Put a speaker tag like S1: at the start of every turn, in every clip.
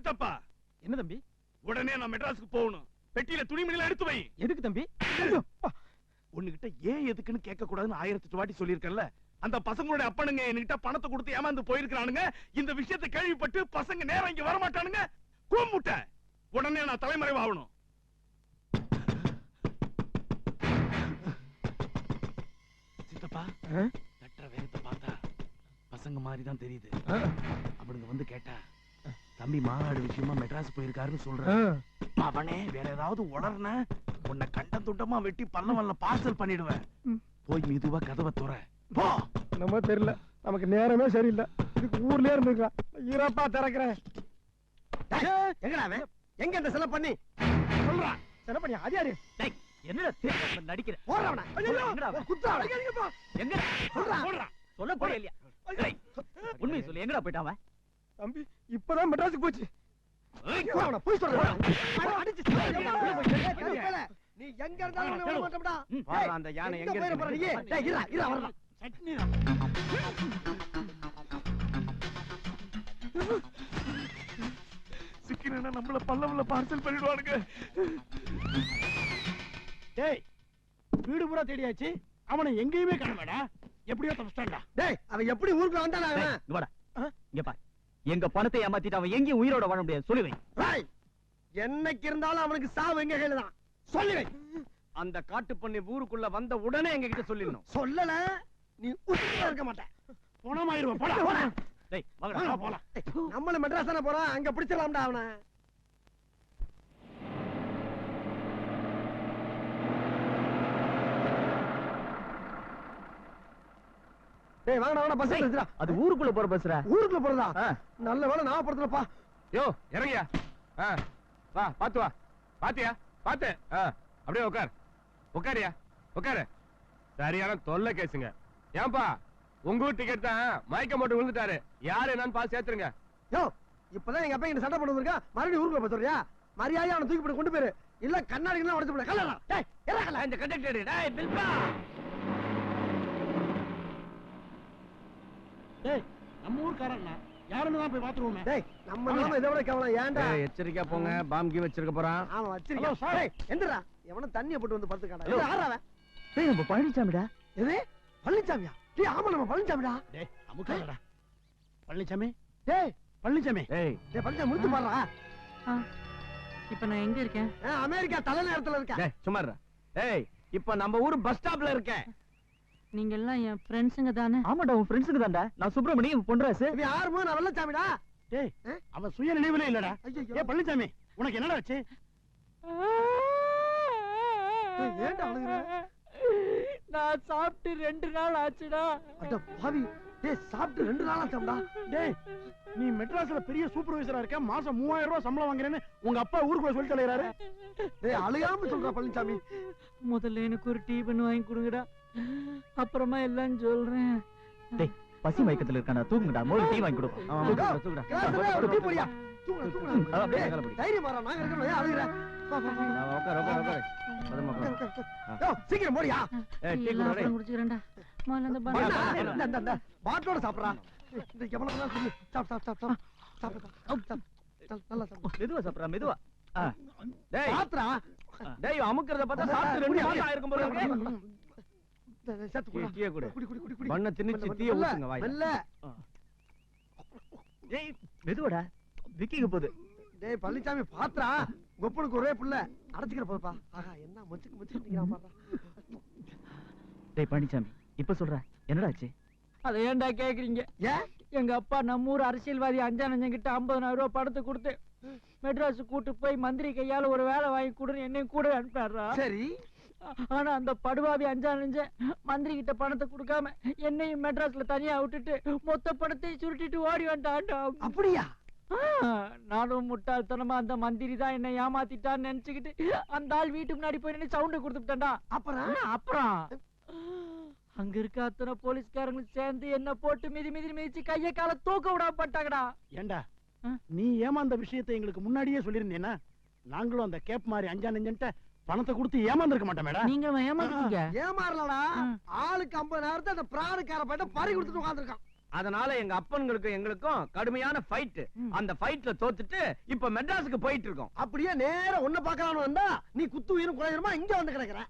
S1: சித்தப்பா.
S2: என்ன தம்பி?
S1: உடனே நான் மெட்ராஸுக்கு போகணும். பெட்டியில துணிமணில எடுத்து வை.
S2: எதுக்கு தம்பி?
S1: உன்கிட்ட ஏன் எதுக்குன்னு கேட்க கூடாதுன்னு 1008 வாட்டி சொல்லியிருக்கேன்ல. அந்த பசங்களோட அப்பனுங்க என்கிட்ட பணத்தை கொடுத்து ஏமாந்து போயிருக்கானுங்க. இந்த விஷயத்தை கேள்விப்பட்டு பசங்க நேரம் இங்க வரமாட்டானுங்க. கூமுட்ட உடனே நான் தலைமறைவாகணும். சித்தப்பா, தட்டுற வேகத்தை பார்த்தா பசங்க மாதிரி தான் தெரியுது. அவனுங்க வந்து கேட்டா தம்பி மாநாடு விஷயமா மெட்ராஸ் போயிருக்காருன்னு சொல்றேன். அவனே வேற ஏதாவது உளர்ன உன்னை கண்டம் துண்டமா வெட்டி பல்லவல்ல பார்சல் பண்ணிடுவேன். போய் மெதுவா கதவை துற. போ.
S2: நம்ம தெரியல, நமக்கு நேரமே சரியில்லை. இதுக்கு ஊர்லயே இருந்துக்கலாம். ஈரப்பா திறக்கிறேன்.
S3: எங்கடா அவன்? எங்க இந்த செலவு பண்ணி
S2: சொல்றா. செலவு பண்ணி அது யாரு?
S4: என்னடா திரும்ப நடிக்கிற?
S3: போறவனா குத்துறா.
S4: எங்க
S1: போடுறா.
S4: சொல்ல போற இல்லையா? உண்மையை சொல்லு, எங்கடா போயிட்டான்?
S2: தம்பி இப்பதான் மெட்ராஸுக்கு போச்சு.
S3: போய் சொல்ற. நீ எங்க இருந்தாலும் விட மாட்டோம்டா.
S4: அந்த யானை எங்க
S3: போற நீ? டேய் இருடா இருடா வரடா.
S1: சட்னி சிக்கினா நம்மள பல்லவல்ல பார்சல் பண்ணிடுவானுங்க.
S2: டேய் வீடு பூரா தேடியாச்சு, அவனை எங்கேயுமே காணோமேடா. எப்படியோ தப்பிச்சிட்டான்டா.
S3: டேய் அவன் எப்படி ஊருக்குள்ள வந்தானே அவன்?
S4: இங்க வாடா. இங்க பாரு, எங்க பணத்தை ஏமாத்திட்டு அவன் எங்கேயும் உயிரோட வாழ முடியாது. சொல்லி வை.
S3: டேய் என்னைக்கு இருந்தாலும் அவனுக்கு சாவு எங்க கையில தான். சொல்லி வை.
S4: அந்த காட்டு பண்ணி ஊருக்குள்ள வந்த உடனே எங்க கிட்ட சொல்லிடணும்.
S3: சொல்லல நீ உயிரோட இருக்க மாட்ட.
S2: போனமாயிருவோம். போடா.
S4: டேய் வாங்கடா போலாம்.
S3: நம்மள மெட்ராஸ் தானே போறோம், அங்க பிடிச்சலாம்டா அவனை. டேய் வாங்கடா வாங்கடா, பஸ் எடுத்துடா.
S4: அது ஊருக்குள்ள போற பஸ்ரா.
S3: ஊருக்குள்ள போறதா? நல்ல வேளை நான் படுத்துறப்பா.
S5: யோ இறங்கியா. வா பாத்து வா. பாத்தியா? பாத்து. அப்படியே உட்கார். உட்காரியா உட்காரு. சரியான தொல்லை கேசுங்க. ஏன்பா உங்க ஊர் டிக்கெட் தான் மயக்க போட்டு விழுந்துட்டாரு. யாரு என்னன்னு பார்த்து சேர்த்துருங்க.
S3: யோ இப்பதான் எங்க அப்பா இங்க சண்டை போட்டு வந்திருக்கா, மறுபடியும் ஊருக்குள்ள போய் சொல்றியா? மரியாதையா அவனை தூக்கி போட்டு கொண்டு போயிரு, இல்ல கண்ணாடி உடச்சு போட. கல்லடா. டேய் இறங்கல இந்த கண்டக்டர். டேய் பில்பா.
S2: டேய் நம்ம ஊர்க்காரன்னா யாருன்னு தான் போய் பாத்துருவோமே.
S3: டேய் நம்ம நாம இதை விட கவனம் ஏன்டா?
S4: எச்சரிக்கா போங்க, பாம்கி வச்சிருக்க போறான்.
S3: ஆமா வச்சிருக்கேன். டேய் எந்திரா. எவனும் தண்ணிய போட்டு வந்து படுத்துக்காடா. இது யாரா அவன்?
S4: டேய் நம்ம பழனிசாமிடா.
S3: எது பழனிசாமியா? டேய் ஆமா நம்ம பழனிசாமிடா.
S2: டேய் அமுக்காதடா. பழனிசாமி.
S3: டேய்
S2: பழனிசாமி.
S4: டேய்
S3: டேய் பழனிசாமி முடிச்சு பாறா.
S6: இப்ப நான் எங்க இருக்கேன்?
S3: அமெரிக்கா தலைநகரத்துல இருக்கேன்.
S4: டேய் சும்மா இருடா. டேய் இப்ப நம்ம ஊர் பஸ் ஸ்டாப்ல இருக்கேன்.
S6: நீங்க எல்லாம் என் ஃப்ரெண்ட்ஸுங்க தானே?
S4: ஆமாடா உன் ஃப்ரெண்ட்ஸுக்கு தான்டா. நான் சுப்பிரமணியம் பொன்ராசு.
S3: இது யாருமோ நான் வெள்ளச்சாமிடா.
S2: டேய் அவன் சுய நினைவுல இல்லடா. ஏ பழனிசாமி உனக்கு என்னடா ஆச்சு?
S3: ஏன்டா அழுகுற?
S6: நான் சாப்பிட்டு 2 நாள் ஆச்சுடா.
S3: அட பாவி. டேய் சாப்பிட்டு 2 நாள் ஆச்சுடா.
S2: டேய் நீ மெட்ராஸ்ல பெரிய சூப்பர்வைசரா இருக்க, மாசம் 3000 ரூபாய் சம்பளம் வாங்குறேன்னு உங்க அப்பா ஊருக்குள்ள சொல்லி தலையறாரு.
S3: டேய் அழுகாம சொல்றா பழனிசாமி.
S6: முதல்ல எனக்கு ஒரு டீ பண்ணி வாங்கி கொடுங்கடா, அப்புறமா எல்லாம் சொல்றேன்.
S4: டேய் பசி மயக்கத்துல இருக்கானே, தூங்குடா. மோர் டீ வாங்கி கொடு. தூங்குடா.
S3: கிளாஸ்ல ஒரு டீ போடியா. தூங்குடா தூங்குடா.
S4: அப்படியே
S3: டேய்,
S4: மேல போடி.
S3: தைரியம் மாறா, நாங்க இருக்கோம். ஏன் அழுகுற? வா வா வா.
S4: உட்கார் உட்கார் உட்கார். பதமா உட்கார்.
S3: யோ சீக்கிரம் போடியா.
S4: ஏய் டீ
S6: எல்லாம்
S4: குடிடா.
S6: அப்புறம் குடிச்சுக்கிறேன்டா. முதல்ல அந்த
S3: இந்த பாட்டிலோட சாப்பிடுறா. இந்த எவ்வளவு நேரம் சொல்லு. சாப் சாப் சாப் சாப். சாப்பிடு. நல்லா சாப்பிடு.
S4: மெதுவா சாப்பிடுறா மெதுவா. டேய்
S3: பாத்ரா.
S4: டேய் அமுக்குறத பார்த்தா சாப்பிட்டு 2 மாசம் ஆயிருக்கும் போல இருக்கு.
S3: சத்து குடி.
S4: டீ குடி.
S3: குடி குடி குடி குடி.
S4: பண்ண திணிச்சு டீய ஊத்துங்க வாய்.
S3: மெல்ல.
S4: டேய் மெதுவாடா. விக்கிங்க போகுது.
S3: டேய் பழனிசாமி பாத்ரா. கொப்பனுக்கு ஒரே புள்ள அடைச்சிக்கிற போப்பா. ஆஹா என்ன மொச்சுக்கு மொச்சுக்கு நிக்கிறான் பாரு.
S4: டேய் பழனிசாமி இப்ப சொல்ற என்னடா ஆச்சு?
S6: அதை ஏன்டா கேக்குறீங்க?
S3: ஏன்?
S6: எங்க அப்பா நம்ம ஊர் அரசியல்வாதி அஞ்சானஞ்சன் கிட்ட 50,000 ரூபாய் பணத்தை கொடுத்து மெட்ராஸ் கூட்டு போய் மந்திரி கையால ஒரு வேலை வாங்கி கொடுன்னு என்னையும் கூட அனுப்பிடுறா.
S3: சரி.
S6: ஆனா அந்த படுபாவி அஞ்சானஞ்ச மந்திரி கிட்ட பணத்தை கொடுக்காம என்னையும் மெட்ராஸ்ல தனியா விட்டுட்டு மொத்த பணத்தை சுருட்டிட்டு ஓடி வந்துட்டான்டா.
S3: அப்படியா?
S6: நானும் முட்டாள்தனமா அந்த மந்திரி தான் என்ன ஏமாத்திட்டான்னு நினைச்சுக்கிட்டு அந்த ஆள் வீட்டு முன்னாடி போய் நின்று சவுண்ட் கொடுத்துட்டான்டா. அப்புறம் அங்க இருக்க அத்தனை போலீஸ்காரங்களும் சேர்ந்து என்ன போட்டு மிதி மிதி மிதிச்சு கைய கால தூக்க விடாம பட்டாங்கடா.
S2: ஏண்டா நீ ஏமாந்த விஷயத்தை எங்களுக்கு முன்னாடியே சொல்லிருந்தேன்னா நாங்களும் அந்த கேப் மாதிரி அஞ்சானஞ்சன்ட்ட பணத்தை கொடுத்து ஏமாந்துருக்க மாட்டோமேடா.
S6: நீங்க ஏமாந்தீங்க.
S3: ஏமாறலடா. ஆளுக்கு 50,000 அந்த பிராணுக்கார போயிட்டு பறி கொடுத்துட்டு உட்கார்ந்திருக்கான்.
S7: அதனால எங்க அப்பன்களுக்கும் எங்களுக்கும் கடுமையான ஃபைட். அந்த ஃபைட்ல தோத்துட்டு இப்ப மெட்ராஸுக்கு போயிட்டு இருக்கோம்.
S3: அப்படியே நேரா உன்னை பார்க்கலாம்னு வந்தா நீ குத்து உயிரும் குறையுமா இங்க வந்து கிடக்குற.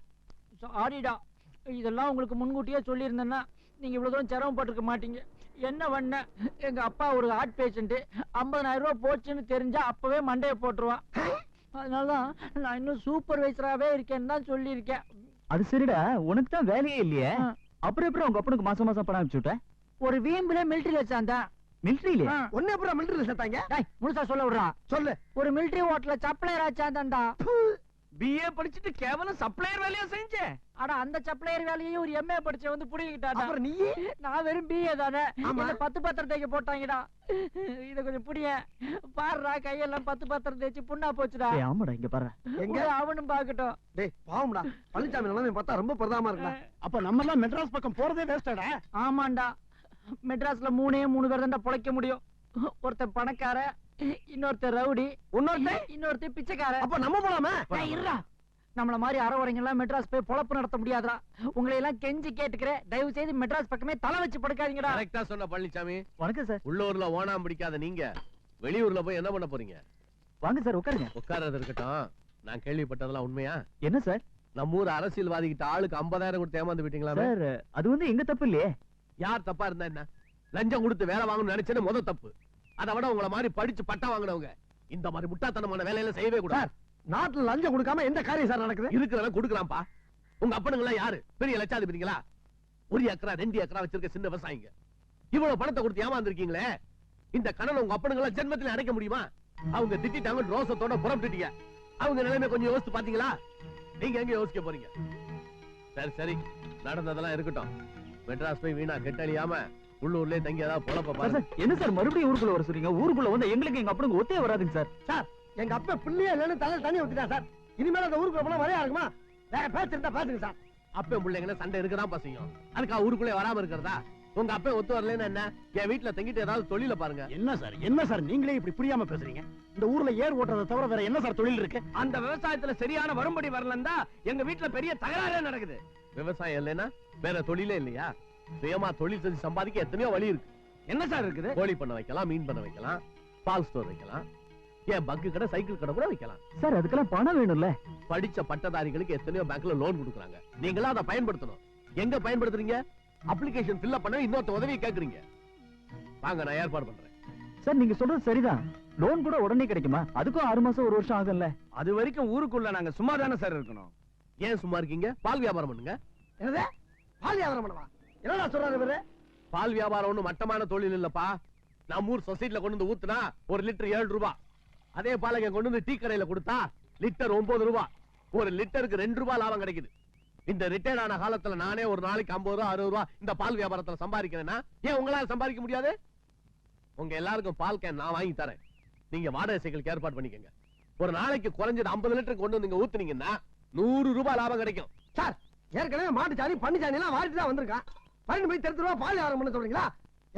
S6: சாரிடா, இதெல்லாம் உங்களுக்கு முன்கூட்டியே சொல்லியிருந்தேன்னா நீங்க இவ்வளவு தூரம் சிரமப்பட்டிருக்க மாட்டீங்க. என்ன பண்ண, எங்க அப்பா ஒரு ஹார்ட் பேஷண்ட், 50,000 ரூபாய் போச்சுன்னு தெரிஞ்சா அப்பவே மண்டையை போட்டுருவான். அதனாலதான் நான் இன்னும் சூப்பர்வைசராவே இருக்கேன்னு தான் சொல்லியிருக்கேன்.
S4: அது சரிடா, உனக்கு தான் வேலையே இல்லையே, அப்புறம் எப்படி உங்க அப்பனுக்கு மாசம் மாசம் பணம் அனுப்பிச்சு விட்ட?
S6: ஒரு வீம்புல மிலிட்டரியில சேர்ந்தேன்.
S4: மிலிட்டரியில?
S3: ஒன்னே அப்புறம் மிலிட்டரியில சேர்த்தாங்க.
S6: முழுசா சொல்ல விடுறா.
S3: சொல்லு.
S6: ஒரு மிலிட்டரி ஹோட்டல்ல சப்ளையரா சேர்ந்தான்டா.
S7: பிஏ படிச்சுட்டு கேவலம் சப்ளையர் வேலையா செஞ்சேன்.
S6: ஆனா அந்த சப்ளையர் வேலையையும் ஒரு எம்ஏ படிச்ச வந்து புடிங்கிட்டாடா.
S3: அப்புறம் நீ?
S6: நான் வெறும் பிஏ தானே.
S3: ஆமா.
S6: இந்த 10 பத்திரம் தேய்க்க போட்டாங்கடா. இத கொஞ்சம் புடிய பாருடா, கையெல்லாம் 10 பத்திரம் தேய்ச்சி புண்ணா போச்சுடா.
S4: ஆமாடா, இங்க பாரு.
S3: எங்க
S6: அவனும் பாக்கட்டும்.
S3: டேய் பாவம்டா, பழனிசாமி நிலைமை பார்த்தா ரொம்ப பிரதாமா இருக்குடா.
S2: அப்ப நம்ம எல்லாம் மெட்ராஸ் பக்கம் போறதே வேஸ்டடா.
S6: ஆமாண்டா, மெட்ராஸ்ல 3 பேர் தான் பொழைக்க முடியும். ஒருத்தன் பணக்கார, இன்னொருத்தர் ரவுடி, இன்னொருத்தர் பிச்சைக்கார.
S3: அப்ப நம்ம போலாமே.
S6: இருடா, நம்மள மாதிரி அறவரைங்க எல்லாம் மெட்ராஸ் போய் பொழப்பு நடத்த முடியாதா? உங்களை எல்லாம் கெஞ்சி கேட்டுக்கிறேன், தயவு செய்து மெட்ராஸ் பக்கமே தலை வச்சு படுக்காதீங்கடா.
S5: கரெக்டா சொன்ன பழனிசாமி.
S4: வணக்கம் சார்.
S5: உள்ளூர்ல ஓணாம் பிடிக்காத நீங்க வெளியூர்ல போய் என்ன பண்ண போறீங்க?
S4: வாங்க சார், உட்காருங்க.
S5: உட்கார்றது இருக்கட்டும், நான் கேள்விப்பட்டதெல்லாம் உண்மையா?
S4: என்ன சார்?
S5: நம்ம ஊர் அரசியல்வாதி கிட்ட ஆளுக்கு 50,000 கொடுத்து ஏமாந்து விட்டீங்களா?
S4: சார், அது வந்து எங்க தப்பு இல்லையே.
S5: யார் தப்பா இருந்தா என்ன? லஞ்சம் கொடுத்து வேலை வாங்கணும்னு நினைச்சது முத தப்பு. அதை விட உங்களை மாதிரி படிச்சு பட்டா வாங்கினவங்க இந்த மாதிரி முட்டாத்தனமான வேலையில செய்யவே கூடாது.
S3: நாட்டுல லஞ்சம் கொடுக்காம எந்த காரியம் சார் நடக்குது?
S5: இருக்கிறவன் கொடுக்கலாம்ப்பா. உங்க அப்பனுங்களா யாரு? பெரிய லட்சாதிபதிங்களா? 1 ஏக்கரா 2 ஏக்கரா வச்சிருக்க சின்ன விவசாயிங்க. இவ்வளவு பணத்தை கொடுத்து ஏமாந்துருக்கீங்களே, இந்த கணவன் உங்க அப்பனுங்களா ஜென்மத்துல அடைக்க முடியுமா? அவங்க திட்டாங்க, ரோசத்தோட புறப்பட்டுட்டீங்க. அவங்க நிலைமை கொஞ்சம் யோசிச்சு பாத்தீங்களா? நீங்க எங்க யோசிக்க போறீங்க? சரி சரி, நடந்ததெல்லாம் இருக்கட்டும். மெட்ராஸ் போய் வீணா கெட்டழியாம உள்ளூர்லயே தங்கி ஏதாவது பொழப்ப பாருங்க.
S4: என்ன சார் மறுபடியும் ஊருக்குள்ள வர சொல்றீங்க? ஊருக்குள்ள வந்து எங்களுக்கு எங்க அப்பனுக்கு ஒத்தே வராதுங்க சார்.
S3: சார், எங்க அப்பா பிள்ளையே இல்லைன்னு தலையில தண்ணி ஊத்திட்டா சார். இனிமேல அந்த ஊருக்குள்ள போனா வரையா இருக்குமா? வேற பேசிருந்தா பேசுங்க சார்.
S5: அப்ப பிள்ளைங்க சண்டை இருக்கதான் பசங்க. அதுக்கா ஊருக்குள்ளே வராம இருக்கிறதா? உங்க அப்பா ஒத்து வரலன்னு என்ன? என் வீட்டுல தங்கிட்டு ஏதாவது தொழில பாருங்க.
S2: என்ன சார் நீங்களே இப்படி புரியாம பேசுறீங்க? இந்த ஊர்ல ஏர் ஓட்டுறதை தவிர வேற என்ன சார் தொழில் இருக்கு?
S7: அந்த விவசாயத்துல சரியான வரும்படி வரலன்னா எங்க வீட்டுல பெரிய தகராறே நடக்குது.
S5: விவசாயம் இல்லைன்னா வேற தொழிலே இல்லையா? சுயமா தொழில் செஞ்சு சம்பாதிக்க எத்தனையோ வழி இருக்கு.
S7: என்ன சார் இருக்குது?
S5: கோழி பண்ண வைக்கலாம், மீன் பண்ண வைக்கலாம், பால் ஸ்டோர் வைக்கலாம், ஏன் பக்கு கடை, சைக்கிள் கடை கூட வைக்கலாம்.
S4: சார், அதுக்கெல்லாம் பணம் வேணும்ல.
S5: படிச்ச பட்டதாரிகளுக்கு எத்தனையோ பேங்க்ல லோன் கொடுக்குறாங்க. நீங்களா அதை பயன்படுத்தணும். எங்க பயன்படுத்துறீங்க? அப்ளிகேஷன் ஃபில் பண்ண இன்னொருத்த உதவி கேக்குறீங்க. வாங்க, நான் ஏற்பாடு பண்றேன்.
S4: சார், நீங்க சொல்றது சரிதான். லோன் கூட உடனே கிடைக்குமா? அதுக்கும் 6 மாசம் 1 வருஷம் ஆகும்ல.
S7: அது வரைக்கும் ஊருக்குள்ள நாங்க சும்மா தானே சார் இருக்கணும்.
S5: ஏன் சும்மா இருக்கீங்க? பால் வியாபாரம் பண்ணுங்க.
S3: என்னது? பால் வியாபாரம் பண்ணவா? என்னடா சொல்றாரு இவரு?
S5: பால் வியாபாரம் ஒண்ணு மட்டமான தொழில் இல்லப்பா. நம்ம ஊர் சொசைட்டில கொண்டு வந்து ஊத்துனா 1 லிட்டர் 7 ரூபாய். அதே பாலங்க கொண்டு வந்து டீ கடையில கொடுத்தா லிட்டர் 9 ரூபாய். 1 லிட்டருக்கு 2 ரூபாய் லாபம் கிடைக்குது. இந்த ரிட்டையர்ட் ஆன காலத்துல நானே ஒரு நாளைக்கு 50 ரூபாய் 60 ரூபாய் இந்த பால் வியாபாரத்துல சம்பாதிக்கிறேன்னா ஏன் உங்களால சம்பாதிக்க முடியாது? உங்க எல்லாருக்கும் பால் கேன் நான் வாங்கி தரேன். நீங்க வாடகை சைக்கிளுக்கு ஏற்பாடு பண்ணிக்கங்க. ஒரு நாளைக்கு குறைஞ்சது 50 லிட்டர் கொண்டு வந்து ஊத்துனீங்கன்னா 100 ரூபாய் லாபம் கிடைக்கும்.
S3: சார், ஏற்கனவே மாட்டு சாணி பண்ணி சாணி எல்லாம் வாரிட்டு தான் வந்திருக்கான். பன்னெண்டு போய் 30 ரூபாய் பால் வியாபாரம் பண்ண சொல்றீங்களா?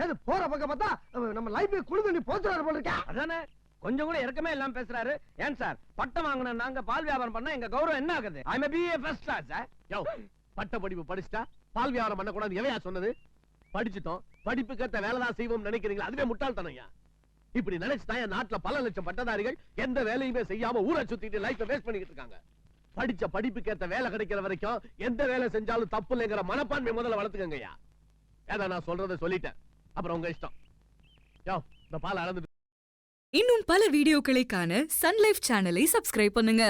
S3: ஏது போற பக்கம் பார்த்தா நம்ம லைஃப் குழு தண்ணி போச்சுறாரு போல இருக்கா.
S7: அதானே கொஞ்சம் கூட இறக்கமே எல்லாம் பேசுறாரு. ஏன் சார், பட்டம் வாங்கின நாங்க பால் வியாபாரம் பண்ணா எங்க கௌரவம் என்ன ஆகுது? I may be first class sir.
S5: யோ, பட்ட படிப்பு படிச்சுட்டா பால் வியாபாரம் பண்ண கூடாது எவையா சொன்னது? படிச்சுட்டோம், படிப்புக்கேத்த வேலை தான் செய்வோம் நினைக்கிறீங்களா? அதுவே முட்டாள்தனம்யா. இப்படி நினைச்சுதான் என் நாட்டுல பல லட்சம் பட்டதாரிகள் எந்த வேலையுமே செய்யாம ஊரை சுத்திட்டு லைஃப் வேஸ்ட் பண்ணிட்டு இருக்காங்க. படிச்ச படிப்புக்கேத்த வேலை கிடைக்கிற வரைக்கும் எந்த வேலை செஞ்சாலும் தப்பு இல்லைங்கிற மனப்பான்மை முதல்ல வளர்த்துக்கங்கய்யா. ஏதா நான் சொல்றதை சொல்லிட்டேன், அப்புறம் உங்க இஷ்டம். யோ, இந்த பால் அளந்துட்டு.
S8: இன்னும் பல வீடியோக்களை காண சன் லைஃப் சேனலை சப்ஸ்கிரைப் பண்ணுங்க.